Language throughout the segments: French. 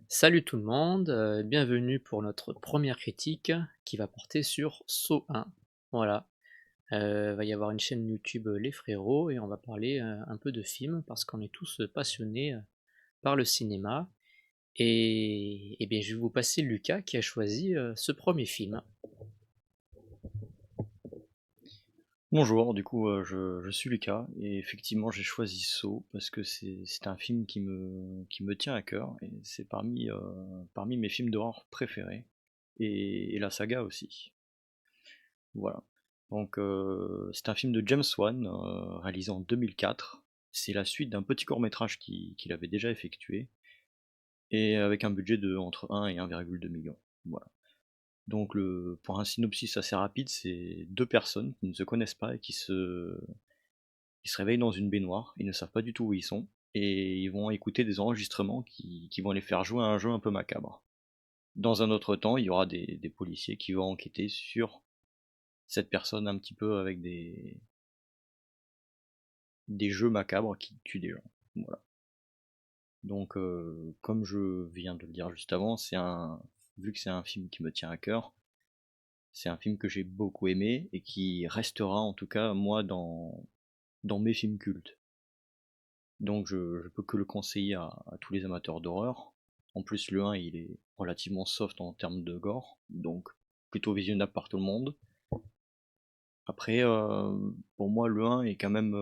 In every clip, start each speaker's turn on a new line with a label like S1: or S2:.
S1: Salut tout le monde, bienvenue pour notre première critique qui va porter sur Saw 1. Voilà, va y avoir une chaîne YouTube, Les Frérots et on va parler, un peu de films parce qu'on est tous, passionnés, par le cinéma et bien je vais vous passer Lucas qui a choisi, ce premier film.
S2: Bonjour, du coup, je suis Lucas et effectivement j'ai choisi Saw parce que c'est un film qui me tient à cœur et c'est parmi mes films d'horreur préférés et la saga aussi. Voilà. C'est un film de James Wan réalisé en 2004. C'est la suite d'un petit court-métrage qu'il avait déjà effectué et avec un budget de entre 1 et 1,2 million. Voilà. Pour un synopsis assez rapide, c'est deux personnes qui ne se connaissent pas et ils se réveillent dans une baignoire, ils ne savent pas du tout où ils sont, et ils vont écouter des enregistrements qui vont les faire jouer à un jeu un peu macabre. Dans un autre temps, il y aura des policiers qui vont enquêter sur cette personne un petit peu avec des jeux macabres qui tuent des gens. Voilà. Comme je viens de le dire juste avant, vu que c'est un film qui me tient à cœur, c'est un film que j'ai beaucoup aimé et qui restera en tout cas moi dans mes films cultes. Je peux que le conseiller à tous les amateurs d'horreur. En plus, le 1, il est relativement soft en termes de gore, donc plutôt visionnable par tout le monde. Après, pour moi, le 1 est quand même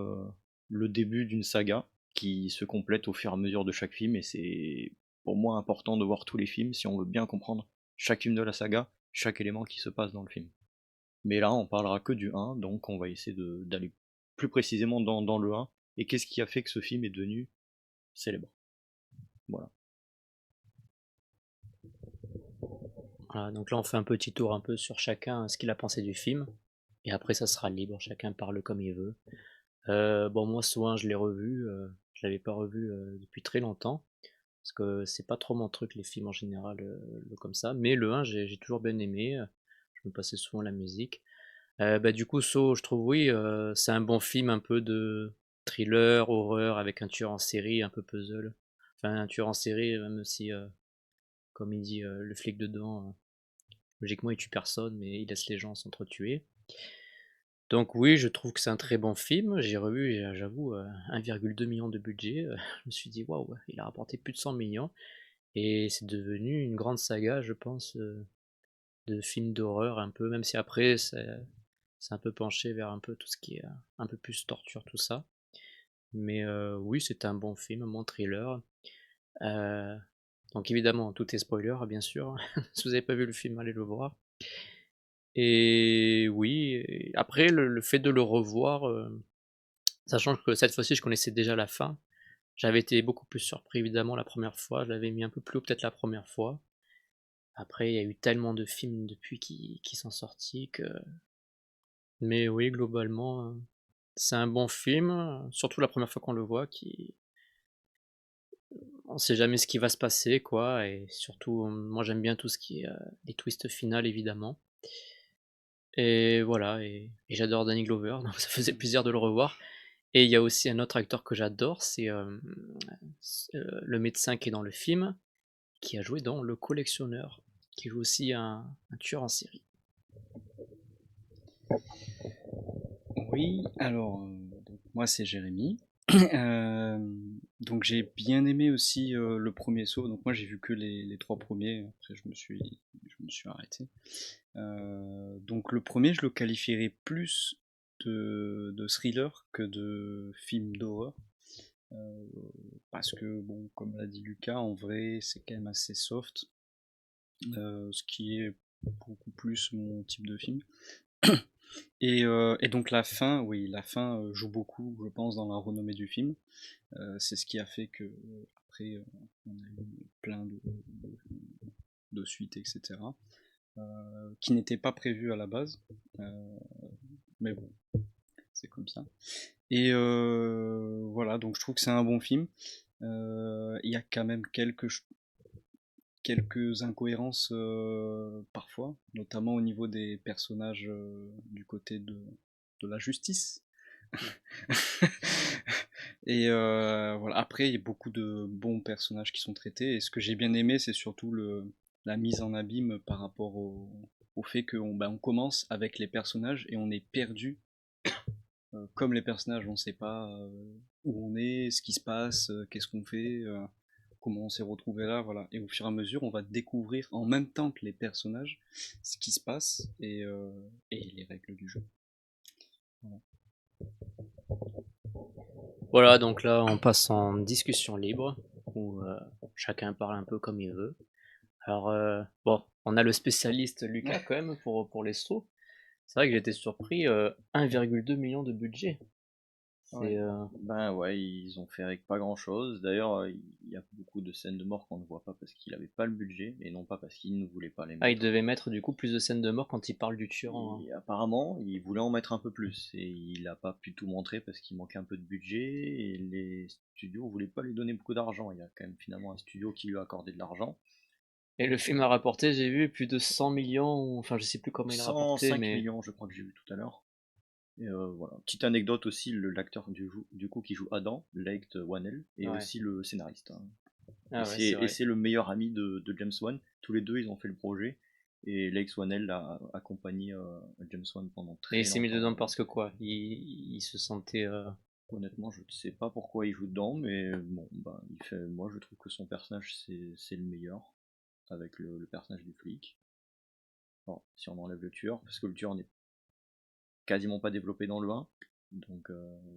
S2: le début d'une saga qui se complète au fur et à mesure de chaque film, et c'est pour moi important de voir tous les films si on veut bien comprendre chaque film de la saga, chaque élément qui se passe dans le film. Mais là, on parlera que du 1, donc on va essayer d'aller plus précisément dans le 1, et qu'est-ce qui a fait que ce film est devenu célèbre. Voilà.
S1: Voilà, donc là on fait un petit tour un peu sur chacun, ce qu'il a pensé du film et après ça sera libre, chacun parle comme il veut. Bon moi Saw 1 je l'ai revu, je l'avais pas revu, depuis très longtemps. Parce que c'est pas trop mon truc les films en général, comme ça, mais le 1 j'ai toujours bien aimé, je me passais souvent la musique. Bah, du coup Saw je trouve oui, c'est un bon film un peu de thriller, horreur avec un tueur en série, un peu puzzle. Enfin un tueur en série, même si, comme il dit, le flic dedans, logiquement il tue personne, mais il laisse les gens s'entretuer. Donc oui, je trouve que c'est un très bon film. J'ai revu, j'avoue, 1,2 million de budget, je me suis dit: «Waouh, il a rapporté plus de 100 millions». Et c'est devenu une grande saga, je pense, de films d'horreur un peu, même si après c'est un peu penché vers un peu tout ce qui est, un peu plus torture, tout ça. Mais oui, c'est un bon film, un bon thriller. Heu, donc évidemment, tout est spoiler, bien sûr. Si vous avez pas vu le film, allez le voir. Et oui, et après le fait de le revoir, sachant que cette fois-ci je connaissais déjà la fin, j'avais été beaucoup plus surpris évidemment la première fois, je l'avais mis un peu plus haut peut-être la première fois. Après, il y a eu tellement de films depuis qui sont sortis que mais oui, globalement, c'est un bon film, surtout la première fois qu'on le voit qui on sait jamais ce qui va se passer quoi et surtout, moi j'aime bien tout ce qui est, les twists finales évidemment et voilà et j'adore Danny Glover donc ça faisait plaisir de le revoir et il y a aussi un autre acteur que j'adore, c'est, le médecin qui est dans le film, qui a joué dans Le Collectionneur, qui joue aussi un tueur en série.
S3: Oui, alors, donc moi c'est Jérémy. Donc j'ai bien aimé aussi le premier saut. Donc moi j'ai vu que les trois premiers. Après je me suis arrêté. Donc le premier je le qualifierais plus de thriller que de film d'horreur. Euh, Parce que bon, comme l'a dit Lucas, en vrai c'est quand même assez soft, ce qui est beaucoup plus mon type de film. Et donc la fin, oui, la fin joue beaucoup, je pense, dans la renommée du film. C'est ce qui a fait que après on a eu plein de suites, etc. Qui n'étaient pas prévues à la base. Euh, mais bon, c'est comme ça. Et voilà, donc je trouve que c'est un bon film. Il y a quand même quelques incohérences parfois, notamment au niveau des personnages du côté de la justice. Et voilà. Après, il y a beaucoup de bons personnages qui sont traités. Et ce que j'ai bien aimé, c'est surtout la mise en abîme par rapport au fait qu'on on commence avec les personnages et on est perdu. Comme les personnages, on ne sait pas où on est, ce qui se passe, qu'est-ce qu'on fait, comment on s'est retrouvé là, voilà. Et au fur et à mesure, on va découvrir en même temps que les personnages ce qui se passe et les règles du jeu. Voilà.
S1: Voilà, donc là on passe en discussion libre, où chacun parle un peu comme il veut. Alors, bon, on a le spécialiste Lucas quand même pour les sauts. C'est vrai que j'étais surpris, 1,2 million de budget.
S3: Ouais.
S1: C'est,
S2: Ben ouais, ils ont fait avec pas grand chose. D'ailleurs, il y a beaucoup de scènes de mort qu'on ne voit pas parce qu'il avait pas le budget et non pas parce qu'il ne voulait pas les
S1: Ah, il
S2: mettre.
S1: devait mettre du coup plus de scènes de mort quand il parle du tueur.
S2: Et apparemment, il voulait en mettre un peu plus et il a pas pu tout montrer parce qu'il manquait un peu de budget et les studios voulaient pas lui donner beaucoup d'argent. Il y a quand même finalement un studio qui lui a accordé de l'argent.
S1: Et le film a rapporté, j'ai vu, plus de 100 millions, enfin je sais plus comment il a rapporté,
S2: 105
S1: mais...
S2: millions, je crois que j'ai vu tout à l'heure. Et voilà. Petite anecdote aussi, l'acteur du coup qui joue Adam, Leigh Whannell, est
S1: Ouais.
S2: aussi le scénariste, hein.
S1: Ah ouais, c'est
S2: Et
S1: vrai.
S2: c'est le meilleur ami de James Wan. Tous les deux, ils ont fait le projet. Et Leigh Whannell a accompagné James Wan pendant
S1: Et
S2: très
S1: il s'est mis
S2: longtemps.
S1: dedans parce que quoi? Il se sentait...
S2: Honnêtement, je ne sais pas pourquoi il joue dedans, mais bon, bah, moi je trouve que son personnage c'est le meilleur, avec le personnage du flic. Bon, si on enlève le tueur, parce que le tueur n'est quasiment pas développé dans le 1, donc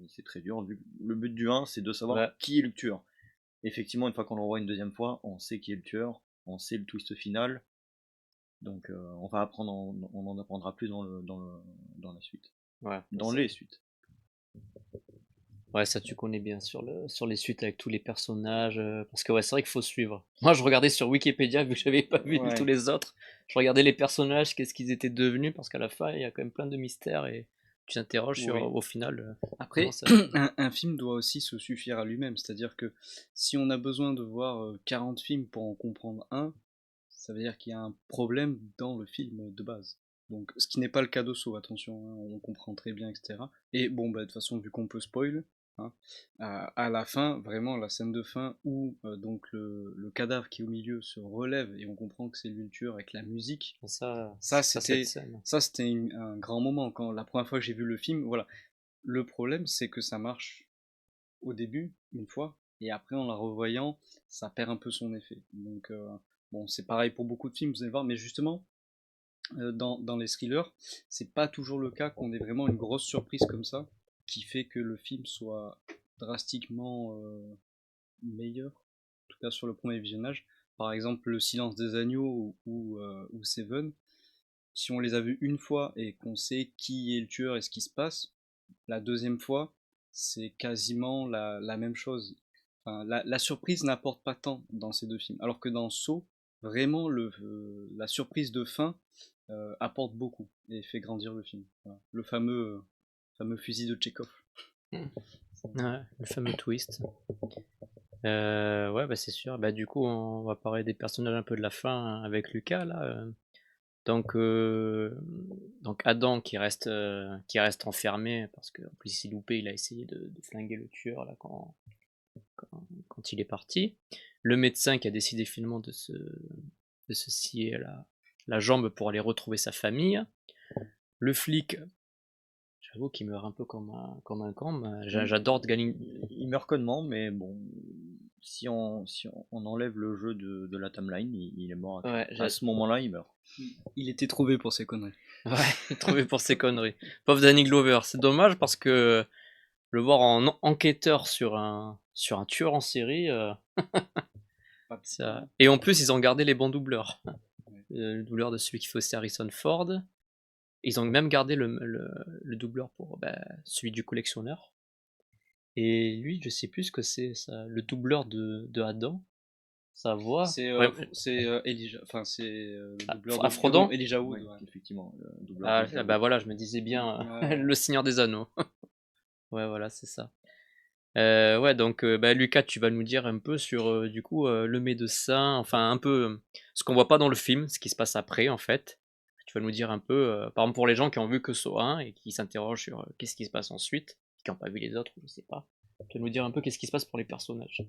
S2: c'est très dur. Le but du 1, c'est de savoir
S1: Ouais.
S2: qui est le tueur. Effectivement, une fois qu'on le revoit une deuxième fois, on sait qui est le tueur, on sait le twist final, donc on va apprendre, on en apprendra plus dans la suite.
S1: Ouais,
S2: Dans
S1: ça,
S2: les suites.
S1: ouais, ça tu connais bien sur les suites avec tous les personnages. Parce que ouais, c'est vrai qu'il faut suivre. Moi je regardais sur Wikipédia vu que j'avais pas vu tous
S3: Ouais.
S1: les autres. Je regardais les personnages, qu'est-ce qu'ils étaient devenus, parce qu'à la fin il y a quand même plein de mystères et tu t'interroges sur
S3: Oui.
S1: au final
S3: Après,
S1: comment ça.
S3: un film doit aussi se suffire à lui-même. C'est-à-dire que si on a besoin de voir 40 films pour en comprendre un, ça veut dire qu'il y a un problème dans le film de base. Donc, ce qui n'est pas le cas de Saw, attention, hein, on comprend très bien, etc. Et bon, bah, de toute façon, vu qu'on peut spoil, hein, à la fin, vraiment, la scène de fin où donc le cadavre qui est au milieu se relève et on comprend que c'est lui le tueur avec la musique, ça
S1: Cette
S3: c'était
S1: scène.
S3: ça c'était un grand moment. Quand la première fois que j'ai vu le film, voilà. Le problème, c'est que ça marche au début, une fois, et après, en la revoyant, ça perd un peu son effet. Donc, bon, c'est pareil pour beaucoup de films, vous allez voir, mais justement, dans les thrillers, c'est pas toujours le cas qu'on ait vraiment une grosse surprise comme ça, qui fait que le film soit drastiquement meilleur, en tout cas sur le premier visionnage. Par exemple, Le Silence des Agneaux ou Seven, si on les a vus une fois et qu'on sait qui est le tueur et ce qui se passe, la deuxième fois, c'est quasiment la même chose. Enfin, la surprise n'apporte pas tant dans ces deux films. Alors que dans Saw, vraiment, la surprise de fin apporte beaucoup et fait grandir le film. Voilà. Le fameux fusil de Tchekhov.
S1: Ouais, le fameux twist. Ouais, bah c'est sûr. Bah du coup, on va parler des personnages un peu de la fin avec Lucas là. Donc, donc Adam qui reste enfermé parce qu'en plus il s'est loupé, il a essayé de flinguer le tueur là quand il est parti. Le médecin qui a décidé finalement de se scier la jambe pour aller retrouver sa famille. Le flic, j'avoue qu'il meurt un peu comme un camp. J'adore Galing.
S2: Il meurt connement, mais bon, si on enlève le jeu de la timeline, il est mort.
S1: Ouais,
S2: à ce moment-là, il meurt.
S3: Il était trouvé pour ses conneries.
S1: ouais, trouvé pour ses conneries. Pauvre Danny Glover, c'est dommage parce que le voir en enquêteur sur un tueur en série, ça... Et en plus, ils ont gardé les bons doubleurs. Le doubleur de celui qui fait aussi Harrison Ford. Ils ont même gardé le doubleur pour celui du collectionneur. Et lui, je sais plus ce que c'est, ça, le doubleur de Adam. Sa voix.
S3: C'est Elijah, enfin c'est le doubleur de
S1: Frodon
S3: Frodon, Elijah Wood.
S2: Ouais,
S3: Ouais.
S2: effectivement, le doubleur d'Elijah
S1: bah
S2: Wood.
S1: voilà, je me disais bien
S3: Ouais.
S1: le Seigneur des Anneaux. Ouais, voilà, c'est ça. Ouais, donc Lucas, tu vas nous dire un peu sur du coup le médecin, enfin un peu ce qu'on voit pas dans le film, ce qui se passe après en fait. Tu vas nous dire un peu, par exemple pour les gens qui ont vu que Saw 1 et qui s'interrogent sur qu'est-ce qui se passe ensuite, qui n'ont pas vu les autres, je sais pas. Tu peux nous dire un peu qu'est-ce qui se passe pour les personnages?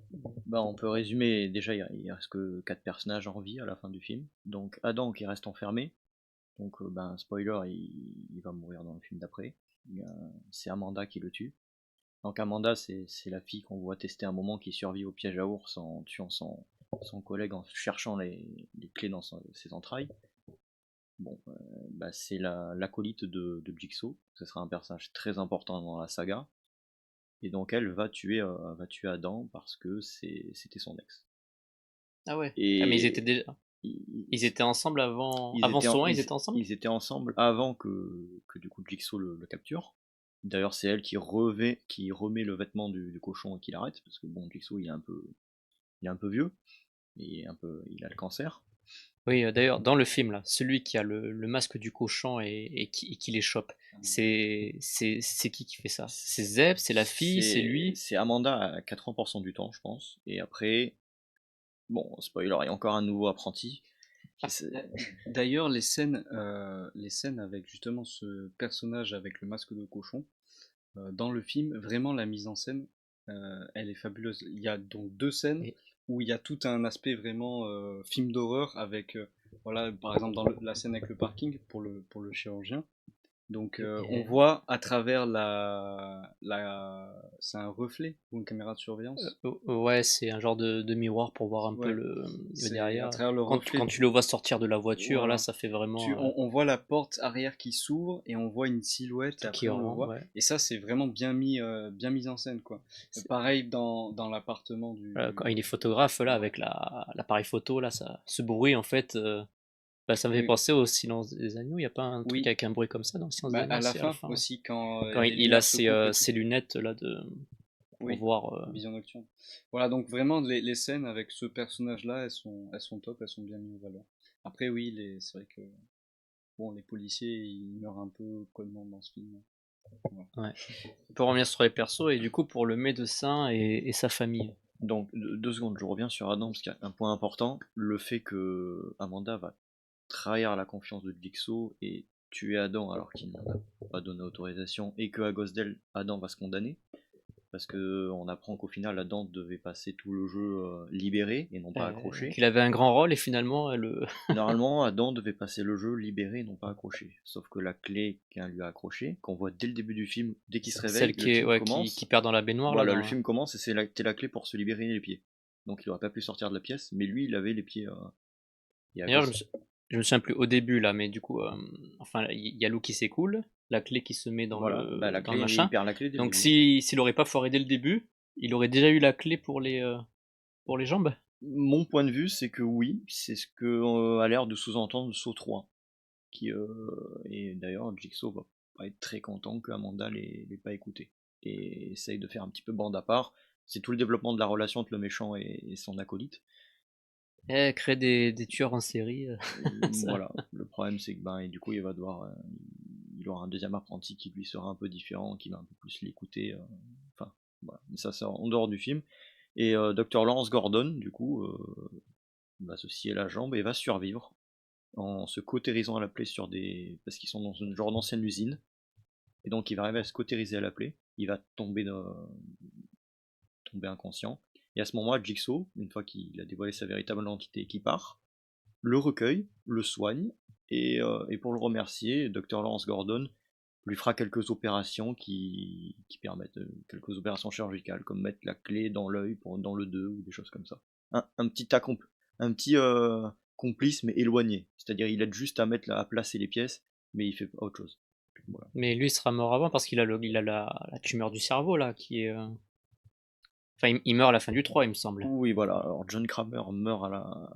S2: Bah, on peut résumer, déjà il reste que 4 personnages en vie à la fin du film. Donc Adam qui reste enfermé, donc ben, spoiler, il va mourir dans le film d'après. C'est Amanda qui le tue. Donc Amanda, c'est la fille qu'on voit tester un moment qui survit au piège à ours en tuant son collègue en cherchant les clés dans ses entrailles. Bon, bah, c'est l'acolyte de Jigsaw. Ce sera un personnage très important dans la saga. Et donc elle va tuer Adam parce que c'était son ex.
S1: Ah ouais. Ah, mais ils étaient
S2: Et
S1: déjà.
S2: ils,
S1: Ils étaient ensemble avant.
S2: ils
S1: Avant
S2: étaient, en-
S1: Soin, ils
S2: ils,
S1: étaient ensemble?
S2: ils étaient ensemble avant que du coup Jigsaw le capture. D'ailleurs, c'est elle qui remet le vêtement du cochon et qui l'arrête, parce que bon, Jigsaw il est un peu vieux, il a le cancer.
S1: Oui, d'ailleurs, dans le film, là, celui qui a le masque du cochon et qui les chope, c'est qui fait ça? C'est Zeb, c'est la fille, c'est lui?
S2: C'est Amanda à 80% du temps, je pense. Et après, bon, spoiler, il y a encore un nouveau apprenti.
S1: Ah,
S3: D'ailleurs, les scènes avec justement ce personnage avec le masque de cochon, dans le film, vraiment la mise en scène, elle est fabuleuse. Il y a donc deux scènes
S1: et-
S3: où il y a tout un aspect vraiment film d'horreur avec, voilà, par exemple dans la scène avec le parking pour le chirurgien. Donc on
S1: et-
S3: voit à travers c'est un reflet ou une caméra de surveillance.
S1: ouais, c'est un genre de miroir pour voir un peu
S3: Ouais,
S1: le
S3: c'est à
S1: derrière.
S3: travers le reflet.
S1: Quand tu le vois sortir de la voiture, là,
S3: Voilà.
S1: ça fait vraiment
S3: On voit la porte arrière qui s'ouvre et on voit une silhouette et
S1: qui
S3: après on le
S1: rentre,
S3: voit.
S1: ouais.
S3: Et ça, c'est vraiment bien mis en scène, quoi. Pareil dans l'appartement
S1: Quand il est photographe, là, avec l'appareil photo, là, ce bruit, en fait, bah, ça me fait
S3: Oui,
S1: penser au Silence des agneaux. Il n'y a pas un truc
S3: oui.
S1: avec un bruit comme ça dans le Silence des
S3: Bah,
S1: agneaux,
S3: à la
S1: c'est à la
S3: fin
S1: fin.
S3: aussi, quand
S1: Quand
S3: les
S1: il a
S3: lumières se coupent et tout.
S1: ses lunettes, là, pour
S3: Oui,
S1: voir.
S3: vision nocturne. Voilà, donc vraiment, les scènes avec ce personnage-là, elles sont top, elles sont bien mises en valeur. Après, oui, c'est vrai que bon, les policiers, ils meurent un peu connement dans ce film. Voilà.
S1: Ouais. On peut revenir sur les persos, et du coup, pour le médecin et sa famille.
S2: Donc, 2 secondes, je reviens sur Adam, parce qu'il y a un point important, le fait que Amanda va trahir la confiance de Jigsaw et tuer Adam alors qu'il n'en a pas donné autorisation, et que à cause d'elle, Adam va se condamner, parce que on apprend qu'au final, Adam devait passer tout le jeu libéré et non pas accroché.
S1: Qu'il avait un grand rôle, et finalement,
S2: Normalement, Adam devait passer le jeu libéré et non pas accroché. Sauf que la clé qu'un lui a accrochée, qu'on voit dès le début du film, dès qu'il se réveille,
S1: celle
S2: le
S1: qui,
S2: film
S1: ouais,
S2: commence.
S1: qui perd dans la baignoire, là,
S2: Voilà, le film commence et c'est la clé pour se libérer les pieds. Donc il aurait pas pu sortir de la pièce, mais lui il avait les pieds. Et à
S1: D'ailleurs,
S2: cause...
S1: je me souviens plus au début, là, mais du coup, enfin, il y a l'eau qui s'écoule, la clé qui se met
S2: Voilà, bah, la
S1: dans le
S2: clé, il
S1: machin.
S2: perd la clé dès le
S1: Donc,
S2: début.
S1: s'il aurait pas foiré dès le début, il aurait déjà eu la clé pour les jambes.
S2: Mon point de vue, c'est que oui, c'est ce que a l'air de sous-entendre Saw 3. Et d'ailleurs, Jigsaw va pas être très content que Amanda l'ait pas écouté. Et essaye de faire un petit peu bande à part. C'est tout le développement de la relation entre le méchant et son acolyte.
S1: Créer des tueurs en série, ça.
S2: Voilà, le problème c'est que ben, et du coup il aura un deuxième apprenti qui lui sera un peu différent, qui va un peu plus l'écouter. Enfin, voilà. Mais ça c'est en dehors du film. Et Dr. Lawrence Gordon, du coup, va se scier la jambe et va survivre en se cautérisant à la plaie parce qu'ils sont dans une genre d'ancienne usine. Et donc il va arriver à se cautériser à la plaie. Il va tomber inconscient. Et à ce moment-là, Jigsaw, une fois qu'il a dévoilé sa véritable identité, qui part, le recueille, le soigne, et pour le remercier, Dr. Lawrence Gordon lui fera quelques opérations qui permettent, quelques opérations chirurgicales, comme mettre la clé dans l'œil dans le 2 ou des choses comme ça. Un petit complice, mais éloigné. C'est-à-dire, il aide juste à placer les pièces, mais il fait pas autre chose. Voilà.
S1: Mais lui sera mort avant parce il a la tumeur du cerveau, là, qui est. Enfin, il meurt à la fin du 3, il me semble.
S2: Oui, voilà. Alors, John Kramer meurt à la.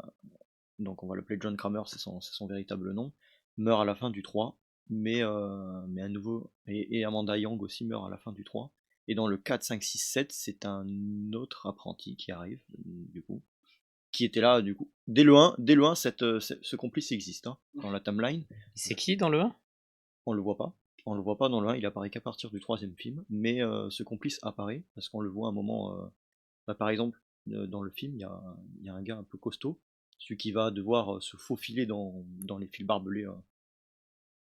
S2: Donc, on va l'appeler John Kramer, c'est son véritable nom. Meurt à la fin du 3. Mais à nouveau, et Amanda Young aussi meurt à la fin du 3. Et dans le 4, 5, 6, 7, c'est un autre apprenti qui arrive, du coup, qui était là, du coup. Dès le 1 ce complice existe, hein, dans la timeline.
S1: C'est qui dans le 1?
S2: On le voit pas. On le voit pas dans le 1, il apparaît qu'à partir du troisième film. Mais ce complice apparaît, parce qu'on le voit à un moment. Bah, par exemple, dans le film, il y a un gars un peu costaud, celui qui va devoir se faufiler dans les fils barbelés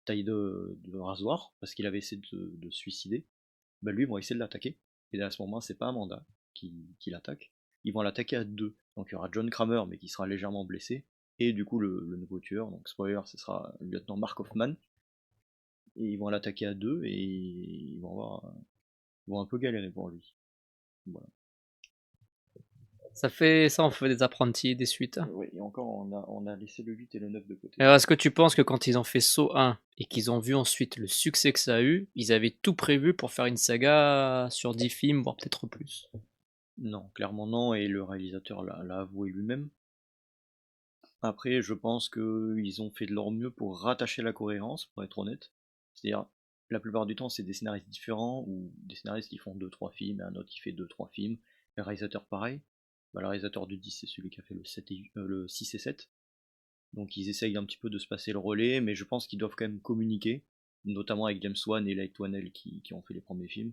S2: taille de rasoir, parce qu'il avait essayé de se suicider. bah lui, ils vont essayer de l'attaquer. Et à ce moment, c'est pas Amanda qui l'attaque. Ils vont l'attaquer à deux. Donc il y aura John Kramer, mais qui sera légèrement blessé. Et du coup, le nouveau tueur, donc spoiler, ce sera le lieutenant Mark Hoffman. Et ils vont l'attaquer à deux et ils vont un peu galérer pour lui. Voilà.
S1: Ça en fait des apprentis, des suites.
S2: Oui, et encore, on a laissé le 8 et le 9 de côté.
S1: Alors, est-ce que tu penses que quand ils ont fait Saw 1 et qu'ils ont vu ensuite le succès que ça a eu, ils avaient tout prévu pour faire une saga sur 10 films, voire peut-être plus?
S2: Non, clairement non, et le réalisateur l'a avoué lui-même. Après, je pense qu'ils ont fait de leur mieux pour rattacher la cohérence, pour être honnête. C'est-à-dire, la plupart du temps, c'est des scénaristes différents, ou des scénaristes qui font deux trois films, et un autre qui fait deux trois films. Le réalisateur, pareil. Bah, le réalisateur du 10, c'est celui qui a fait le 6 et 7. Donc ils essayent un petit peu de se passer le relais, mais je pense qu'ils doivent quand même communiquer, notamment avec James Wan et Light Wannell qui ont fait les premiers films.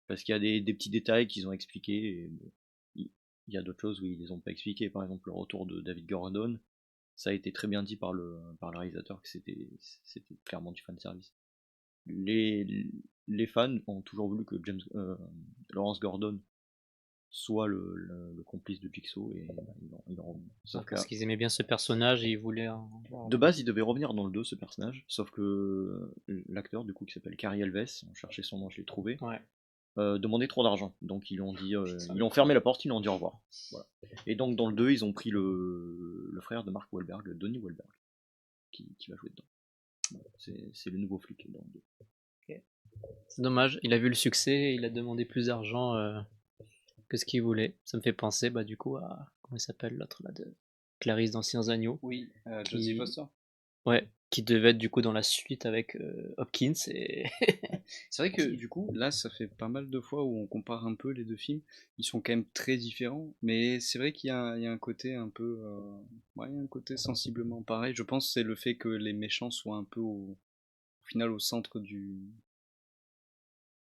S2: Parce qu'il y a des petits détails qu'ils ont expliqués, et bon, il y a d'autres choses où ils les ont pas expliqués. Par exemple, le retour de David Gordon, ça a été très bien dit par le réalisateur que c'était clairement du fan service. Les fans ont toujours voulu que Lawrence Gordon soit le complice de Jigsaw, et ils l'ont remis. Sauf
S1: Parce qu'ils aimaient bien ce personnage et ils voulaient
S2: de base, il devait revenir dans le 2, ce personnage, sauf que l'acteur, du coup, qui s'appelle Cary Elwes, on cherchait son nom, je l'ai trouvé,
S1: Ouais.
S2: demandait trop d'argent. Donc ils ont dit, ils ont fermé la porte, ils ont dit au revoir. Voilà. Et donc dans le 2, ils ont pris le frère de Mark Wahlberg, Donnie Wahlberg, qui va jouer dedans. Voilà. C'est le nouveau flic dans le 2.
S1: C'est dommage, il a vu le succès et il a demandé plus d'argent que ce qu'il voulait. Ça me fait penser du coup à... Comment il s'appelle l'autre là de Clarisse d'Anciens Agneaux.
S3: Oui,
S1: qui...
S3: Jodie Foster.
S1: Ouais, qui devait être du coup dans la suite avec Hopkins et...
S3: C'est vrai que du coup, là, ça fait pas mal de fois où on compare un peu les deux films. Ils sont quand même très différents, mais c'est vrai qu'il y a un côté un peu, ouais, il y a un côté sensiblement pareil. Je pense que c'est le fait que les méchants soient un peu au final au centre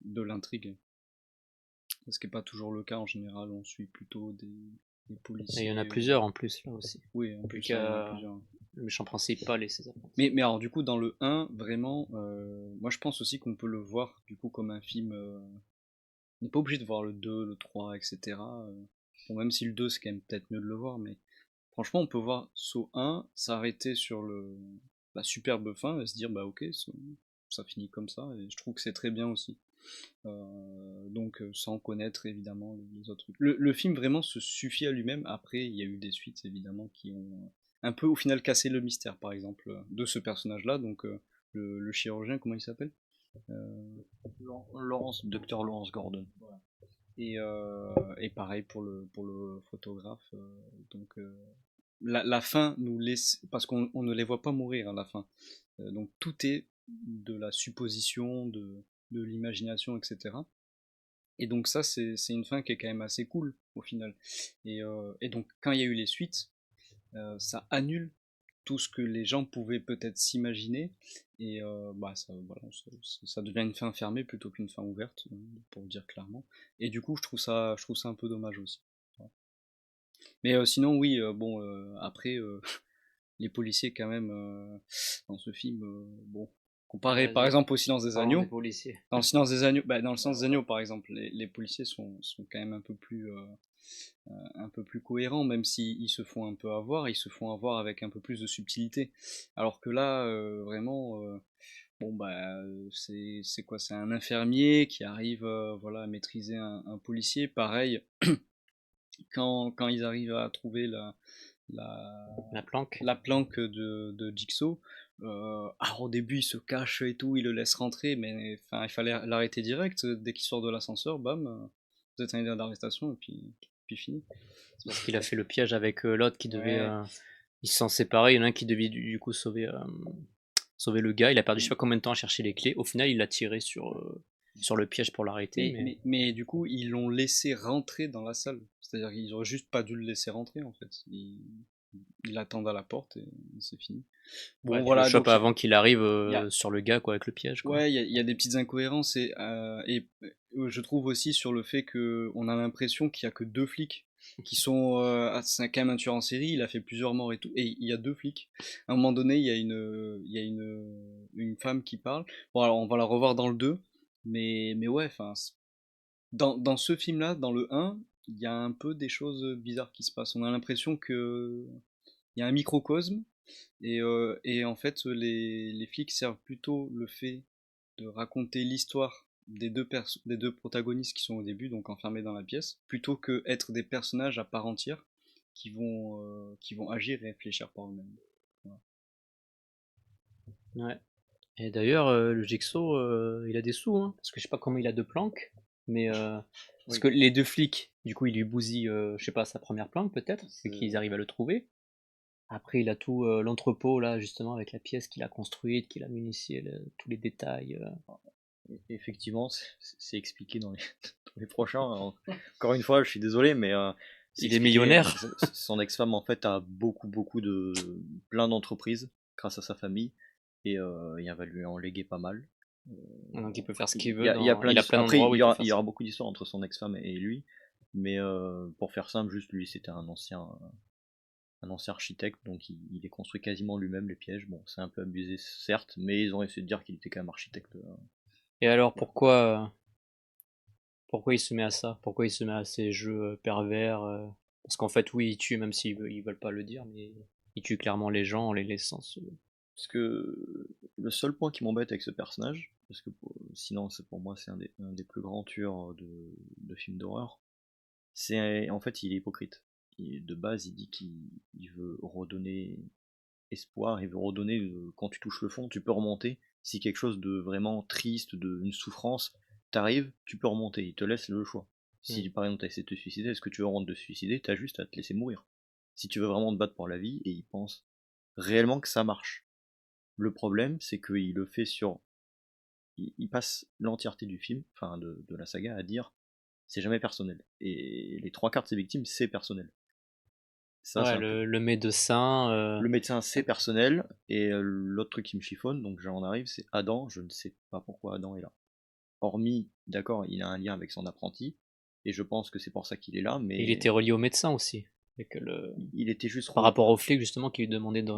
S3: de l'intrigue. Ce qui n'est pas toujours le cas en général. On suit plutôt des
S1: Et
S3: policiers.
S1: il y en a plusieurs en plus là aussi.
S3: Oui, en
S1: Plus
S3: plus, il y en a plusieurs.
S1: le méchant principal et ses apprentis.
S3: Mais alors, du coup, dans le 1, vraiment, moi je pense aussi qu'on peut le voir du coup comme un film. On n'est pas obligé de voir le 2, le 3, etc. Bon, même si le 2, c'est quand même peut-être mieux de le voir, mais franchement, on peut voir Saw 1, s'arrêter sur la superbe fin et se dire, bah ok, ça finit comme ça, et je trouve que c'est très bien aussi. Donc, sans connaître évidemment les autres trucs. Le film vraiment se suffit à lui-même. Après, il y a eu des suites évidemment qui ont un peu au final cassé le mystère, par exemple, de ce personnage-là. Donc, le chirurgien, comment il s'appelle?
S2: Dr. Lawrence Gordon.
S3: Voilà. Et pareil pour le photographe. Donc, la fin nous laisse, parce qu'on ne les voit pas mourir à la fin. Donc tout est de la supposition, de l'imagination, etc. Et donc ça, c'est une fin qui est quand même assez cool au final. Et donc quand il y a eu les suites, ça annule tout ce que les gens pouvaient peut-être s'imaginer, et voilà, ça devient une fin fermée plutôt qu'une fin ouverte, pour le dire clairement. Et du coup, je trouve ça un peu dommage aussi. Voilà. Mais sinon, oui, bon, après, les policiers quand même dans ce film, bon, comparé par exemple au Silence des
S1: Parlons des
S3: Agneaux.
S1: policiers.
S3: Dans le Silence des Agneaux, dans le Silence des Agneaux par exemple, les policiers sont quand même un peu plus cohérents, même s'ils se font un peu avoir, ils se font avoir avec un peu plus de subtilité. Alors que là, vraiment, bon c'est quoi? C'est un infirmier qui arrive, voilà, à maîtriser un policier. Pareil, quand ils arrivent à trouver
S1: La planque.
S3: la planque de Jigsaw. Alors au début il se cache et tout, il le laisse rentrer, mais enfin il fallait l'arrêter direct. Dès qu'il sort de l'ascenseur, bam, vous êtes un état d'arrestation, et puis fini.
S1: C'est parce qu'il a fait le piège avec l'autre qui devait...
S3: Ouais.
S1: Ils se sont séparés, il y en a un qui devait du coup sauver le gars, il a perdu je sais pas combien de temps à chercher les clés, au final il l'a tiré sur le piège pour l'arrêter.
S3: Mais du coup, ils l'ont laissé rentrer dans la salle. C'est-à-dire qu'ils auraient juste pas dû le laisser rentrer en fait. Ils l'attendent à la porte et c'est fini. Bon,
S1: Ouais, tu
S3: voilà,
S1: le chopes
S3: donc
S1: avant qu'il arrive
S3: y a,
S1: sur le gars quoi, avec le piège quoi.
S3: ouais, il y a des petites incohérences, et je trouve aussi sur le fait qu'on a l'impression qu'il y a que deux flics qui sont. C'est quand même un tueur en série, il a fait plusieurs morts et tout, et il y a deux flics. À un moment donné, il y a une femme qui parle. Bon, alors on va la revoir dans le 2, mais ouais, enfin, Dans ce film-là, dans le 1, il y a un peu des choses bizarres qui se passent. On a l'impression que il y a un microcosme et en fait les flics servent plutôt le fait de raconter l'histoire des deux protagonistes qui sont au début, donc enfermés dans la pièce, plutôt que être des personnages à part entière qui vont agir et réfléchir par eux-mêmes. Voilà.
S1: Ouais. Et d'ailleurs, le Jigsaw, il a des sous, hein, parce que je sais pas comment il a 2 planques, mais parce
S3: Oui.
S1: que les 2 flics, du coup, ils lui bousillent, je sais pas, sa première planque peut-être, vu qu'ils
S3: C'est-
S1: arrivent à le trouver. Après, il a tout l'entrepôt là, justement, avec la pièce qu'il a construite, qu'il a munifiée, tous les détails.
S2: Effectivement, c'est expliqué dans les, dans les prochains. Encore une fois, je suis désolé, mais c'est
S1: Il est
S2: expliqué.
S1: millionnaire.
S2: Son ex-femme, en fait, a beaucoup de plein d'entreprises grâce à sa famille et il va lui en léguer pas mal.
S1: Donc il peut faire ce qu'il
S2: Il
S1: veut
S2: il y a plein
S1: il a plein
S2: d'histoires. Après,
S1: d'endroits où il peut
S2: il
S1: faire
S2: y
S1: ça.
S2: aura beaucoup d'histoires entre son ex-femme et lui, mais pour faire simple, juste lui, c'était un ancien architecte, donc il les construit quasiment lui-même les pièges. Bon, c'est un peu abusé, certes, mais ils ont essayé de dire qu'il était quand même architecte.
S1: Et alors
S2: Voilà.
S1: pourquoi il se met à ça? Pourquoi il se met à ces jeux pervers? Parce qu'en fait, oui, il tue, même ils veulent pas le dire, mais il tue clairement les gens en les laissant se.
S2: Parce que le seul point qui m'embête avec ce personnage, parce que sinon pour moi c'est un des plus grands tueurs de films d'horreur, c'est en fait il est hypocrite. De base il dit qu'il veut redonner espoir, il veut redonner, quand tu touches le fond, tu peux remonter. Si quelque chose de vraiment triste, une souffrance t'arrive, tu peux remonter, il te laisse le choix. Si par exemple t'as essayé de te suicider, est-ce que tu veux rentrer de te suicider, t'as juste à te laisser mourir. Si tu veux vraiment te battre pour la vie, et il pense réellement que ça marche. Le problème, c'est qu'il le fait sur. Il passe l'entièreté du film, enfin de la saga, à dire c'est jamais personnel. Et les trois quarts de ses victimes, c'est personnel. Ça, c'est
S1: Ouais,
S2: un peu.
S1: le médecin.
S2: Le médecin, c'est personnel. Et l'autre truc qui me chiffonne, donc j'en arrive, c'est Adam. Je ne sais pas pourquoi Adam est là. Hormis, d'accord, il a un lien avec son apprenti. Et je pense que c'est pour ça qu'il est là,
S1: Il
S2: mais
S1: était relié au médecin aussi. Et que
S2: il était juste
S1: par rapport au flic, justement, qui lui demandait de.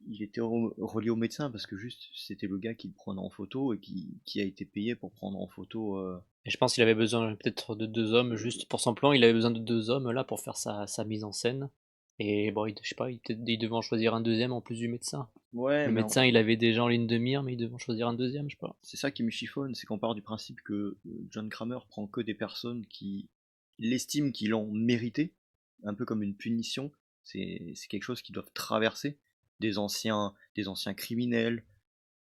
S2: il était relié au médecin parce que juste c'était le gars qui le prenait en photo et qui a été payé pour prendre en photo.
S1: Et je pense qu'il avait besoin peut-être de 2 hommes, juste pour son plan, il avait besoin de 2 hommes là pour faire sa mise en scène. Et bon, je sais pas, il devait en choisir un deuxième en plus du médecin.
S2: Ouais,
S1: Le
S2: mais
S1: médecin, il avait déjà en ligne de mire, mais il devait en choisir un deuxième, je sais pas.
S2: c'est ça qui me chiffonne, c'est qu'on part du principe que John Kramer prend que des personnes qui l'estiment qu'ils l'ont mérité, un peu comme une punition. C'est quelque chose qu'ils doivent traverser, des anciens criminels.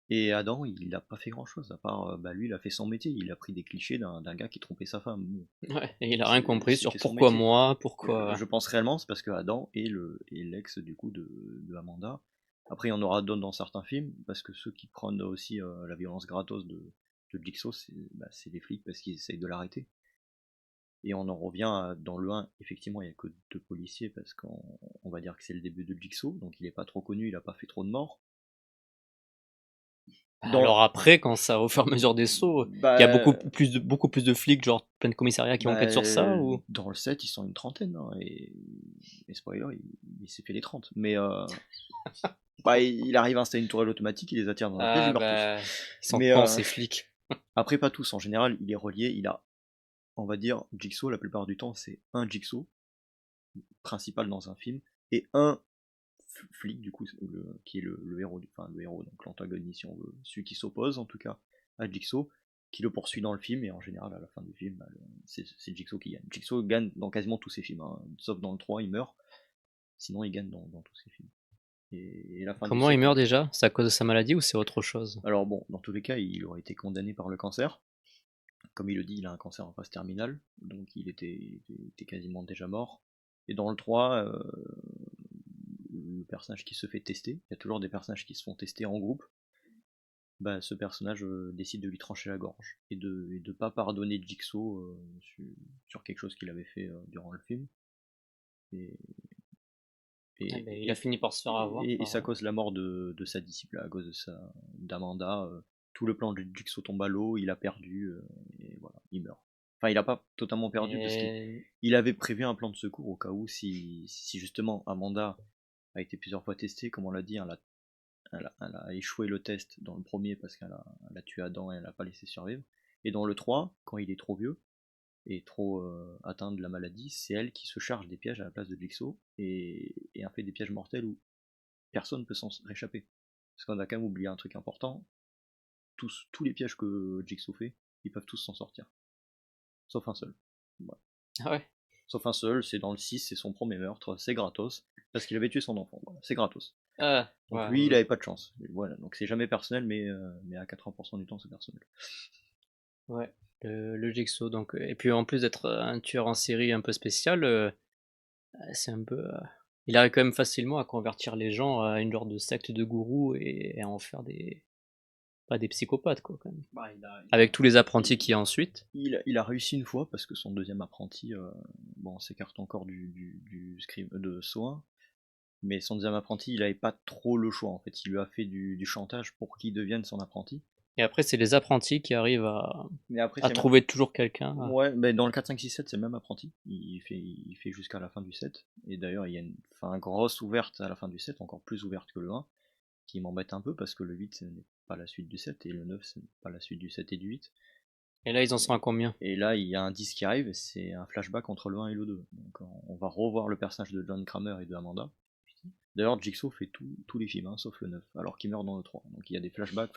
S2: Et Adam, il n'a pas fait grand-chose, à part, bah lui, il a fait son métier, il a pris des clichés d'un gars qui trompait sa femme. Bon,
S1: Ouais, et il a rien compris sur
S2: c'était son
S1: pourquoi
S2: métier.
S1: moi, pourquoi.
S2: Je pense réellement, c'est parce que Adam est l'ex du coup de Amanda. Après, il y en aura d'autres dans certains films, parce que ceux qui prennent aussi la violence gratos de Jigsaw, c'est les flics parce qu'ils essayent de l'arrêter. Et on en revient dans le 1, effectivement, il n'y a que 2 policiers, parce qu'on va dire que c'est le début de Jigsaw, donc il n'est pas trop connu, il n'a pas fait trop de morts. Dans,
S1: Alors après, quand ça, au fur et à mesure des sauts, il y a
S2: bah,
S1: beaucoup plus de flics, genre plein de commissariats qui
S2: bah,
S1: enquêtent sur ça, ou.
S2: dans le 7, ils sont une trentaine, hein, et spoiler, il s'est fait les 30. Mais bah, il arrive à installer une tourelle automatique, il les attire dans un piège, il
S1: Ah
S2: meurt tous.
S1: bah, ils sont
S2: Mais
S1: cons ces flics.
S2: après, pas tous. En général, il est relié. Il a, on va dire, Jigsaw, la plupart du temps, c'est un Jigsaw principal dans un film et un flic, du coup, qui est le héros, enfin le héros, donc l'antagoniste, si on veut, celui qui s'oppose en tout cas à Jigsaw, qui le poursuit dans le film. Et en général, à la fin du film, bah, c'est Jigsaw qui gagne. Jigsaw gagne dans quasiment tous ses films, hein, sauf dans le 3, il meurt. Sinon, il gagne dans tous ses films. Et la fin du
S1: Comment il
S2: 7.
S1: meurt déjà? C'est à cause de sa maladie ou c'est autre chose?
S2: Alors bon, dans tous les cas, il aurait été condamné par le cancer. Comme il le dit, il a un cancer en phase terminale, donc était quasiment déjà mort. Et dans le 3, le personnage qui se fait tester, il y a toujours des personnages qui se font tester en groupe, bah, ce personnage décide de lui trancher la gorge et de pas pardonner Jigsaw sur quelque chose qu'il avait fait durant le film. Et,
S1: Eh
S2: et,
S1: ben, il a fini par se faire avoir
S2: et ça
S1: par.
S2: cause la mort de sa disciple, à cause d'Amanda. Tout le plan de Jigsaw tombe à l'eau, il a perdu, et voilà, il meurt. Enfin, il a pas totalement perdu parce qu'il
S1: Et.
S2: il avait prévu un plan de secours au cas où si justement Amanda a été plusieurs fois testée, comme on l'a dit, elle a échoué le test dans le premier parce elle a tué Adam et elle n'a pas laissé survivre. Et dans le 3, quand il est trop vieux, est trop atteinte de la maladie, c'est elle qui se charge des pièges à la place de Jigsaw et en fait des pièges mortels où personne ne peut s'en réchapper. Parce qu'on a quand même oublié un truc important, tous les pièges que Jigsaw fait, ils peuvent tous s'en sortir. Sauf un seul. Voilà.
S1: Ah ouais.
S2: Sauf un seul, c'est dans le 6, c'est son premier meurtre, c'est gratos, parce qu'il avait tué son enfant, voilà, c'est gratos.
S1: Ah,
S2: Donc
S1: ouais.
S2: lui, il avait pas de chance. Et voilà, donc c'est jamais personnel, mais à 80% du temps, c'est personnel.
S1: Ouais. Le Jigsaw, donc. Et puis en plus d'être un tueur en série un peu spécial, c'est un peu. Il arrive quand même facilement à convertir les gens à une genre de secte de gourous et à en faire des. Pas des psychopathes, quoi, quand même.
S2: Bah,
S1: Avec tous les apprentis qu'il y a ensuite.
S2: il a réussi une fois parce que son deuxième apprenti, bon, s'écarte encore du script de Soin, mais son deuxième apprenti, il avait pas trop le choix en fait. Il lui a fait du chantage pour qu'il devienne son apprenti.
S1: Et après, c'est les apprentis qui arrivent
S2: Mais après,
S1: à trouver toujours quelqu'un.
S2: Ouais, mais dans le 4, 5, 6, 7, c'est le même apprenti. Il fait jusqu'à la fin du 7. Et d'ailleurs, il y a une fin grosse ouverte à la fin du 7, encore plus ouverte que le 1, qui m'embête un peu parce que le 8, ce n'est pas la suite du 7, et le 9, ce n'est pas la suite du 7 et du 8.
S1: Et là, ils en sont à combien?
S2: Et là, il y a un disque qui arrive, c'est un flashback entre le 1 et le 2. Donc on va revoir le personnage de John Kramer et de Amanda. D'ailleurs, Jigsaw fait tous les films, hein, sauf le 9, alors qu'il meurt dans le 3. Donc il y a des flashbacks.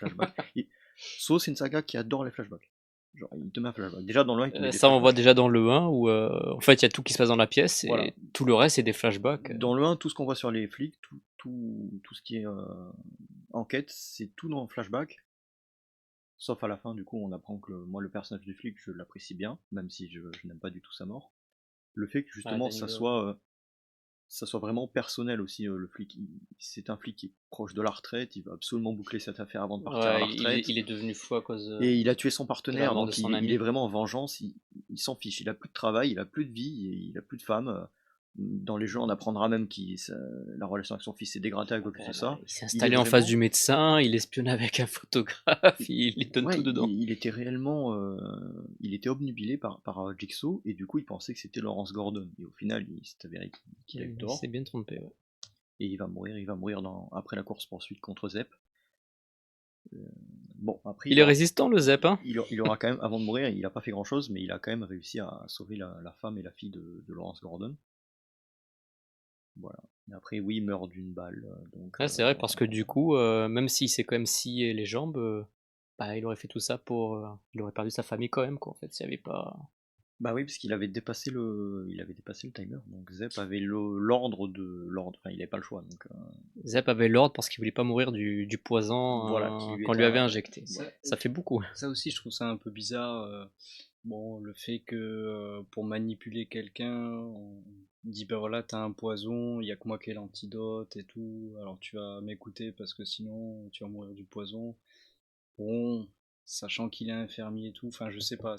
S2: Saw, c'est une saga qui adore les flashbacks. Genre, il te met un flashback. Déjà dans le 1, il te met des
S1: Ça, on voit
S2: flashbacks.
S1: déjà dans le 1 où en fait il y a tout qui se passe dans la pièce et
S2: Voilà.
S1: tout le reste c'est des flashbacks.
S2: Dans le 1, tout ce qu'on voit sur les flics, tout ce qui est enquête, c'est tout dans le flashback. Sauf à la fin, du coup, on apprend que moi, le personnage du flic, je l'apprécie bien, même si je n'aime pas du tout sa mort. Le fait que justement ça soit vraiment personnel aussi, le flic. C'est un flic qui est proche de la retraite, il va absolument boucler cette affaire avant de partir à la
S1: Ouais,
S2: retraite.
S1: il est devenu fou à cause
S2: Et il a tué son
S1: de la
S2: partenaire,
S1: mort de
S2: donc
S1: son
S2: il est
S1: ami.
S2: vraiment en vengeance, il s'en fiche, il a plus de travail, il a plus de vie, il a plus de femme. Dans les jeux, on apprendra même que la relation avec son fils s'est dégradée à cause de ça.
S1: Il s'est
S2: Il est
S1: installé en face
S2: vraiment...
S1: du médecin, il espionne avec un photographe, il donne
S2: Ouais,
S1: tout dedans.
S2: il était réellement... il était obnubilé par Jigsaw, et du coup, il pensait que c'était Lawrence Gordon. Et au final, il s'est avéré qu'il a eu
S1: Il
S2: tort.
S1: s'est bien trompé. Ouais.
S2: Et il va mourir après la course-poursuite contre Zep. Bon, après,
S1: Il est résistant le Zep, hein.
S2: il aura quand même, avant de mourir, il a pas fait grand chose, mais il a quand même réussi à sauver la femme et la fille de Lawrence Gordon. Voilà. Et après, oui, il meurt d'une balle. Donc,
S1: Ouais, c'est vrai parce que du coup, même s'il s'est quand même scié les jambes, bah, il aurait fait tout ça pour, il aurait perdu sa famille quand même quoi en fait s'il y avait pas.
S2: bah oui, parce qu'il avait dépassé le timer. Donc Zep avait l'ordre. Enfin, il n'avait pas le choix. Donc,
S1: Zep avait l'ordre parce qu'il voulait pas mourir du poison
S2: voilà, qui lui
S1: qu'on
S2: était
S1: lui avait injecté.
S2: voilà.
S1: Ça fait beaucoup.
S3: Ça aussi, je trouve ça un peu bizarre. Bon, le fait que pour manipuler quelqu'un, on dit ben voilà, t'as un poison, il y a que moi qui ai l'antidote et tout, alors tu vas m'écouter parce que sinon tu vas mourir du poison. Bon, sachant qu'il est infirmier et tout, enfin je sais pas.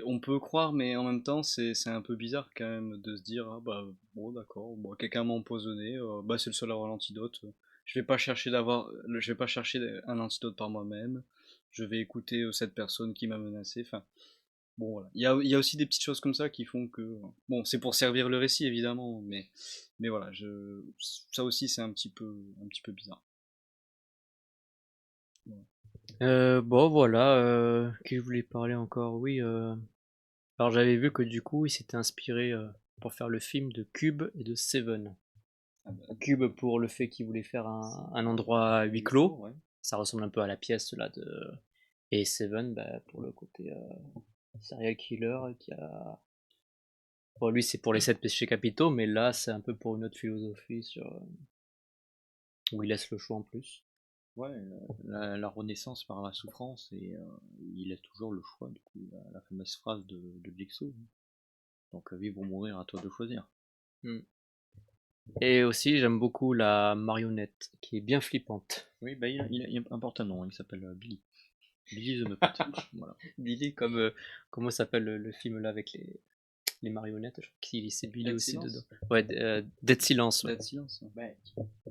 S3: On peut croire, mais en même temps c'est un peu bizarre quand même de se dire ah bah bon d'accord, bon, quelqu'un m'a empoisonné, bah c'est le seul à avoir l'antidote. Je vais pas chercher un antidote par moi-même. Je vais écouter cette personne qui m'a menacé. Enfin bon voilà. Il y a aussi des petites choses comme ça qui font que bon c'est pour servir le récit évidemment, mais voilà ça aussi c'est un petit peu bizarre. Voilà.
S1: Bon voilà, qui je voulais parler encore? Oui, alors j'avais vu que du coup il s'était inspiré pour faire le film de Cube et de Seven.
S3: Ah bah,
S1: Cube pour le fait qu'il voulait faire un endroit à huis clos,
S2: Ouais.
S1: ça ressemble un peu à la pièce là de. Et Seven bah, pour le côté serial killer qui a. Bon, lui c'est pour les 7 péchés capitaux, mais là c'est un peu pour une autre philosophie sur où il laisse le choix en plus.
S2: Ouais, la renaissance par la souffrance, et il laisse toujours le choix, du coup, la fameuse phrase de Jigsaw. Donc, vivre ou mourir, à toi de choisir.
S1: Hmm. Et aussi j'aime beaucoup la marionnette qui est bien flippante.
S2: Oui, bah, il a un porte-nom, il s'appelle Billy. Billy the Muppet. Voilà.
S1: Billy comme comment s'appelle le film là avec les marionnettes, je crois qu'il c'est Billy
S3: Dead
S1: aussi
S3: Silence.
S1: dedans. Ouais, Dead Silence. Ouais.
S3: Dead Silence.
S2: Ouais,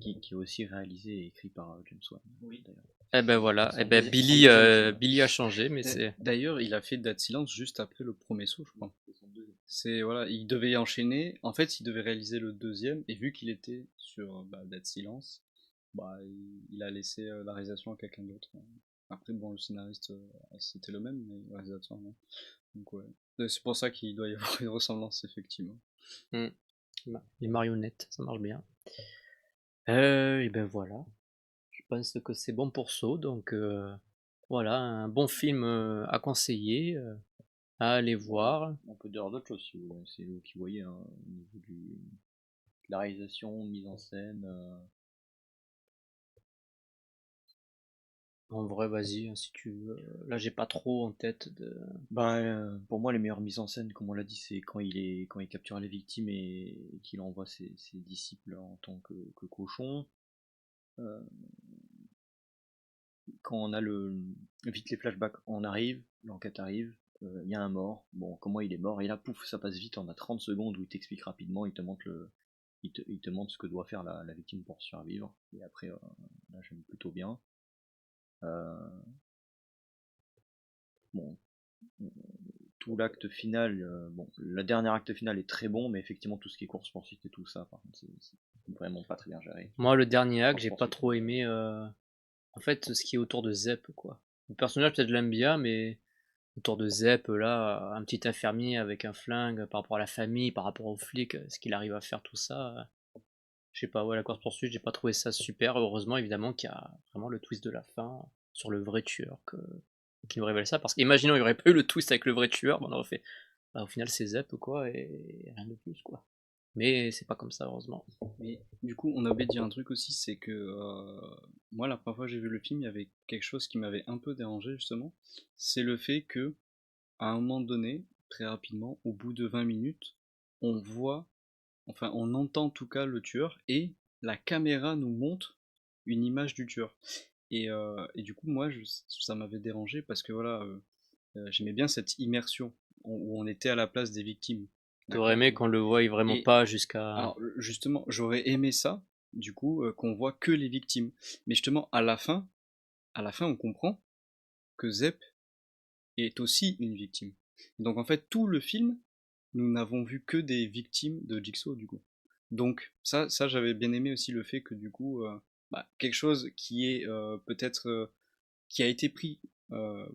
S2: qui est aussi réalisé et écrit par James Wan.
S3: Oui.
S2: D'ailleurs.
S1: Eh ben voilà,
S3: Son
S1: eh ben
S3: deuxième-
S1: Billy,
S3: son deuxième film.
S1: Billy a changé, mais c'est.
S3: D'ailleurs, il a fait Dead Silence juste après le premier saut, je crois. C'est voilà, il devait enchaîner. En fait, il devait réaliser le deuxième, et vu qu'il était sur Dead Silence, bah, il a laissé la réalisation à quelqu'un d'autre. Après, bon, le scénariste, c'était le même, mais le réalisateur, non. Donc ouais. C'est pour ça qu'il doit y avoir une ressemblance, effectivement.
S1: Hmm. Les marionnettes, ça marche bien. Et ben voilà. Je pense que c'est bon pour Saw, donc voilà, un bon film à conseiller, à aller voir.
S2: On peut dire d'autres choses si vous voulez. C'est vous qui voyez hein, au niveau de la réalisation, mise en scène.
S1: En vrai, vas-y, hein, si tu veux. Là, j'ai pas trop en tête de.
S2: Pour moi, les meilleures mises en scène, comme on l'a dit, c'est quand il capture les victimes et qu'il envoie ses disciples en tant que cochon. Euh, Quand on a vite les flashbacks, on arrive, l'enquête arrive, il y a un mort. Bon, comment il est mort? Et là, pouf, ça passe vite. On a 30 secondes où il t'explique rapidement, il te montre ce que doit faire la victime pour survivre. Et après, là, j'aime plutôt bien. Euh, bon, tout l'acte final, bon, le dernier acte final est très bon, mais effectivement tout ce qui est course poursuite et tout ça, par contre, c'est vraiment pas très bien géré.
S1: Moi, le dernier acte, j'ai pas
S2: Course-poursuite.
S1: trop aimé. En fait, ce qui est autour de Zep, quoi. Le personnage, peut-être, je l'aime bien, mais autour de Zep, là, un petit infirmier avec un flingue par rapport à la famille, par rapport aux flics, ce qu'il arrive à faire, tout ça. Je sais pas, ouais, la course-poursuite, j'ai pas trouvé ça super. Heureusement, évidemment, qu'il y a vraiment le twist de la fin sur le vrai tueur qui nous révèle ça. Parce qu'imaginons, il y aurait pas eu le twist avec le vrai tueur, on aurait fait. Bah, au final, c'est Zep, quoi, et rien de plus, quoi. Mais c'est pas comme ça, heureusement.
S3: Mais du coup, on a oublié de dire un truc aussi, c'est que moi, la première fois que j'ai vu le film, il y avait quelque chose qui m'avait un peu dérangé, justement. C'est le fait que, à un moment donné, très rapidement, au bout de 20 minutes, on voit, enfin, on entend en tout cas le tueur et la caméra nous montre une image du tueur. Et du coup, moi, ça m'avait dérangé parce que voilà, j'aimais bien cette immersion où on était à la place des victimes.
S1: T'aurais
S3: D'accord?
S1: aimé qu'on le voie vraiment
S3: Et
S1: pas jusqu'à.
S3: alors, justement, j'aurais aimé ça, du coup, qu'on voit que les victimes. Mais justement, à la fin, on comprend que Zep est aussi une victime. Donc en fait, tout le film, nous n'avons vu que des victimes de Jigsaw, du coup. Donc ça j'avais bien aimé aussi le fait que du coup, quelque chose qui est peut-être qui a été pris, euh,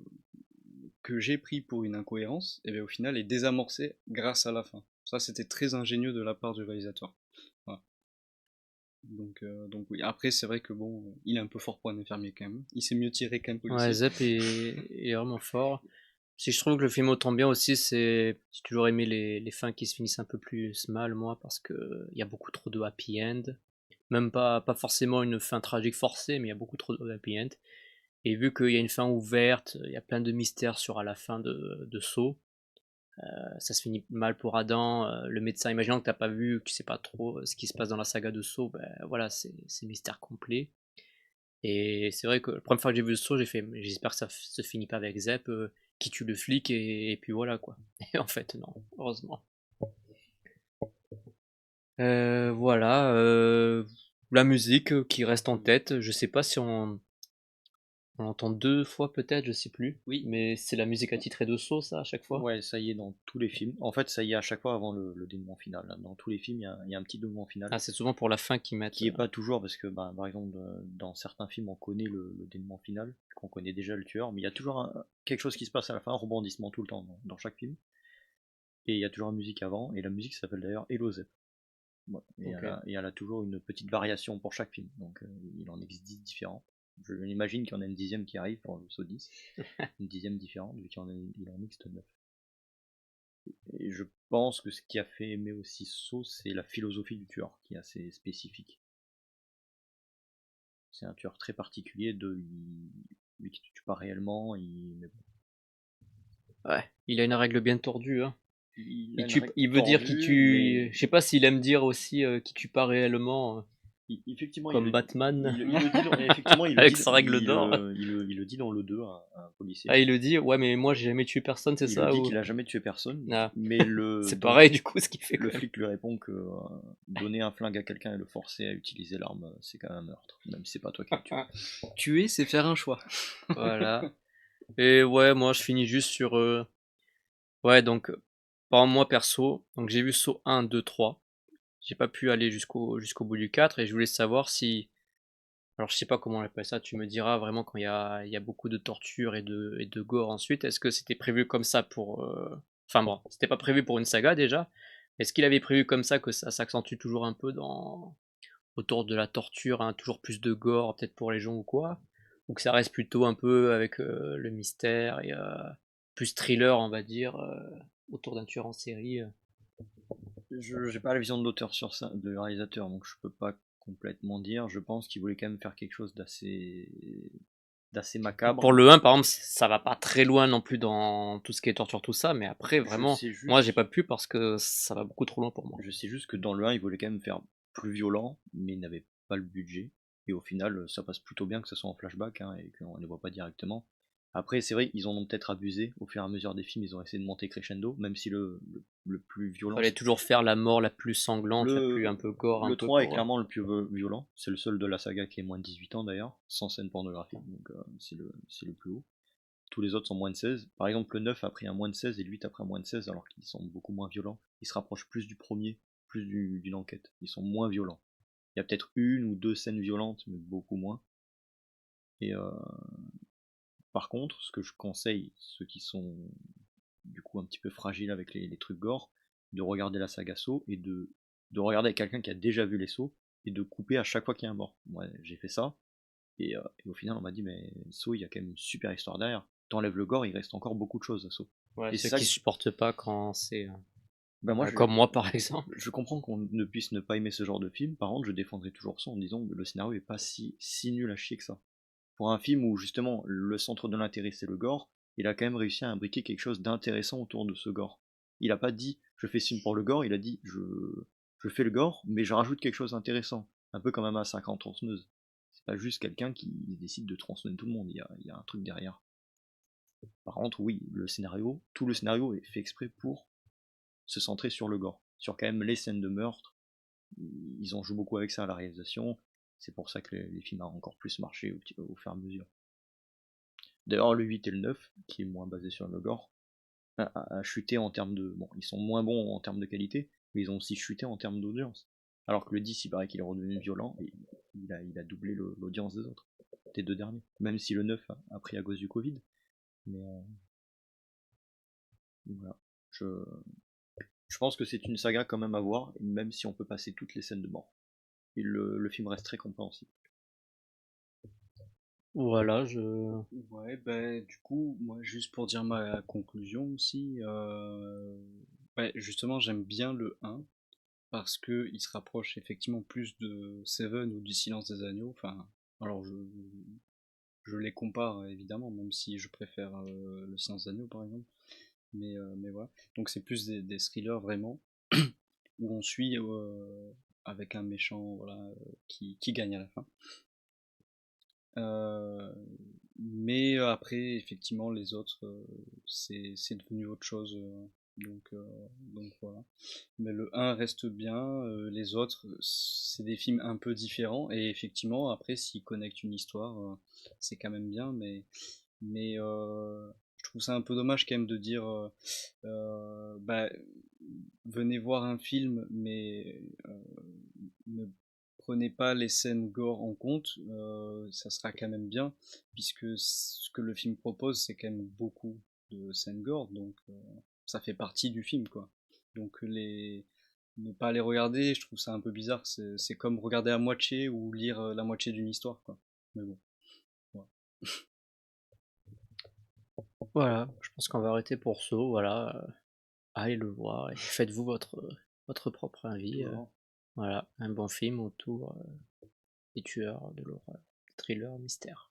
S3: que j'ai pris pour une incohérence, et bien au final est désamorcé grâce à la fin. Ça c'était très ingénieux de la part du réalisateur. Voilà. Donc oui. Après, c'est vrai que bon, il est un peu fort pour un infirmier quand même. Il s'est mieux tiré qu'un
S1: Ouais,
S3: policier.
S1: Zep est vraiment fort. Si je trouve que le film autant bien aussi, c'est. J'ai toujours aimé les fins qui se finissent un peu plus mal, moi, parce que il y a beaucoup trop de happy end. Même pas forcément une fin tragique forcée, mais il y a beaucoup trop de happy end. Et vu qu'il y a une fin ouverte, il y a plein de mystères sur à la fin de Saw. Ça se finit mal pour Adam, le médecin, imaginant que t'as pas vu, que tu sais pas trop ce qui se passe dans la saga de Saw, ben voilà, c'est mystère complet. Et c'est vrai que la première fois que j'ai vu Saw, j'ai fait, j'espère que ça se finit pas avec Zep qui tue le flic et puis voilà quoi. Et en fait non, heureusement. Voilà, la musique qui reste en tête, je sais pas si on l'entend deux fois peut-être, je sais plus.
S3: Oui,
S1: Mais c'est la musique attitrée de Saw ça à chaque fois.
S2: Ouais, ça y est dans tous les films. En fait, ça y est à chaque fois avant le dénouement final. Dans tous les films, il y a un petit dénouement final
S1: Ah, c'est souvent pour la fin qu'ils mettent.
S2: qui est pas toujours parce que, par exemple, dans certains films, on connaît le dénouement final, qu'on connaît déjà le tueur, mais il y a toujours quelque chose qui se passe à la fin, un rebondissement tout le temps dans chaque film. Et il y a toujours une musique avant, et la musique s'appelle d'ailleurs Hello Zep. Voilà.
S1: Ok.
S2: Et elle a toujours une petite variation pour chaque film. Donc il en existe 10 différentes. Je m'imagine qu'il y en a une dixième qui arrive pour le saut 10. Une dixième différente, vu il en existe 9. Et je pense que ce qui a fait aimer aussi Saw, c'est la philosophie du tueur, qui est assez spécifique. C'est un tueur très particulier, lui qui tue pas réellement, mais
S1: Ouais, il a une règle bien tordue, hein.
S2: il a une règle
S1: Il veut dire qu'il
S2: tordue,
S1: tue.
S2: mais
S1: Je sais pas s'il aime dire aussi qu'il tue pas réellement,
S2: effectivement,
S1: comme Batman,
S2: il le dit, effectivement,
S1: avec sa règle d'or.
S2: il le dit dans le 2 à un policier.
S1: Ah, il le dit, ouais, mais moi j'ai jamais tué personne, c'est
S2: Il le
S1: ça
S2: dit
S1: ou...
S2: qu'il a jamais tué personne,
S1: Ah,
S2: mais
S1: c'est pareil du coup ce qu'il fait
S2: le
S1: quand même.
S2: flic lui répond que donner un flingue à quelqu'un et le forcer à utiliser l'arme, c'est quand même un meurtre, même si c'est pas toi qui le tue.
S3: tuer, c'est faire un choix.
S1: Voilà. Et ouais, moi je finis juste sur. Ouais, donc, par exemple, moi perso, donc j'ai vu Saut 1, 2, 3. J'ai pas pu aller jusqu'au bout du 4 et je voulais savoir si. Alors je sais pas comment on appelle ça, tu me diras vraiment quand il y a beaucoup de torture et de gore ensuite. Est-ce que c'était prévu comme ça pour Enfin bon, c'était pas prévu pour une saga déjà. Est-ce qu'il avait prévu comme ça que ça s'accentue toujours un peu autour de la torture, hein, toujours plus de gore, peut-être pour les gens ou quoi? Ou que ça reste plutôt un peu avec le mystère et plus thriller, on va dire, autour d'un tueur en série.
S2: Je j'ai pas la vision de l'auteur sur ça, de réalisateur, donc je peux pas complètement dire. Je pense qu'il voulait quand même faire quelque chose d'assez macabre.
S1: Pour le 1, par exemple, ça va pas très loin non plus dans tout ce qui est torture, tout ça, mais après,
S2: Je
S1: vraiment,
S2: sais
S1: moi j'ai
S2: juste,
S1: pas pu parce que ça va beaucoup trop loin pour moi.
S2: je sais juste que dans le 1, il voulait quand même faire plus violent, mais il n'avait pas le budget. Et au final, ça passe plutôt bien que ce soit en flashback, hein, et qu'on ne les voit pas directement. Après, c'est vrai, ils en ont peut-être abusé. Au fur et à mesure des films, ils ont essayé de monter crescendo, même si le plus violent,
S1: Fallait toujours faire la mort la plus sanglante, la plus un
S2: Le,
S1: peu gore, un
S2: le
S1: peu
S2: 3 est
S1: pour.
S2: clairement le plus violent. C'est le seul de la saga qui est moins de 18 ans d'ailleurs, sans scène pornographique, donc c'est le plus haut. Tous les autres sont moins de 16. Par exemple, le 9 a pris un moins de 16 et le 8 a pris un moins de 16 alors qu'ils sont beaucoup moins violents. Ils se rapprochent plus du premier, plus d'une enquête. Ils sont moins violents. Il y a peut-être une ou deux scènes violentes, mais beaucoup moins. Et par contre, ce que je conseille, ceux qui sont du coup un petit peu fragiles avec les trucs gore, de regarder la saga Saw et de regarder avec quelqu'un qui a déjà vu les Saw et de couper à chaque fois qu'il y a un mort. Moi j'ai fait ça et au final on m'a dit mais Saw il y a quand même une super histoire derrière. T'enlèves le gore, il reste encore beaucoup de choses à Saw.
S1: Ouais,
S2: Et c'est
S1: ceux
S2: ça
S1: qui
S2: que
S1: supportent pas quand c'est.
S2: ben moi
S1: Comme moi par exemple.
S2: je comprends qu'on ne puisse ne pas aimer ce genre de film, par contre je défendrai toujours ça en disant que le scénario est pas si nul à chier que ça. Pour un film où justement le centre de l'intérêt c'est le gore, il a quand même réussi à imbriquer quelque chose d'intéressant autour de ce gore. Il a pas dit je fais ce film pour le gore, il a dit je fais le gore, mais je rajoute quelque chose d'intéressant. Un peu comme un massacre en tronçonneuse. C'est pas juste quelqu'un qui décide de tronçonner tout le monde, il y a un truc derrière. Par contre, oui, le scénario, tout le scénario est fait exprès pour se centrer sur le gore, sur quand même les scènes de meurtre. Ils en jouent beaucoup avec ça à la réalisation. C'est pour ça que les films ont encore plus marché au fur et à mesure. D'ailleurs, le 8 et le 9, qui est moins basé sur le gore, a chuté en termes de. Bon, ils sont moins bons en termes de qualité, mais ils ont aussi chuté en termes d'audience. Alors que le 10, il paraît qu'il est redevenu violent, et il a doublé l'audience des autres, des deux derniers. Même si le 9 a pris à cause du Covid. Mais voilà. Je, je pense que c'est une saga quand même à voir, même si on peut passer toutes les scènes de mort. Et le film reste très compréhensible.
S1: Voilà,
S3: Ouais, ben du coup, moi juste pour dire ma conclusion aussi, ouais, justement j'aime bien le 1 parce que il se rapproche effectivement plus de Seven ou du Silence des Agneaux. Enfin, alors je les compare évidemment, même si je préfère le Silence des Agneaux par exemple. Mais voilà. Donc c'est plus des thrillers vraiment où on suit avec un méchant voilà qui gagne à la fin. Euh, mais après, effectivement, les autres, c'est devenu autre chose. Donc voilà. Mais le un reste bien, les autres, c'est des films un peu différents. Et effectivement, après, s'ils connectent une histoire, c'est quand même bien. Mais je trouve ça un peu dommage quand même de dire bah, venez voir un film, mais ne prenez pas les scènes gore en compte, ça sera quand même bien, puisque ce que le film propose, c'est quand même beaucoup de scènes gore, donc ça fait partie du film, quoi. Donc ne pas les regarder, je trouve ça un peu bizarre. C'est comme regarder à moitié ou lire la moitié d'une histoire, quoi. Mais bon, voilà.
S1: voilà, je pense qu'on va arrêter pour ça. Voilà, allez le voir et faites-vous votre propre avis.
S2: Toujours.
S1: Voilà, un bon film autour des tueurs, de l'horreur, thriller, mystère.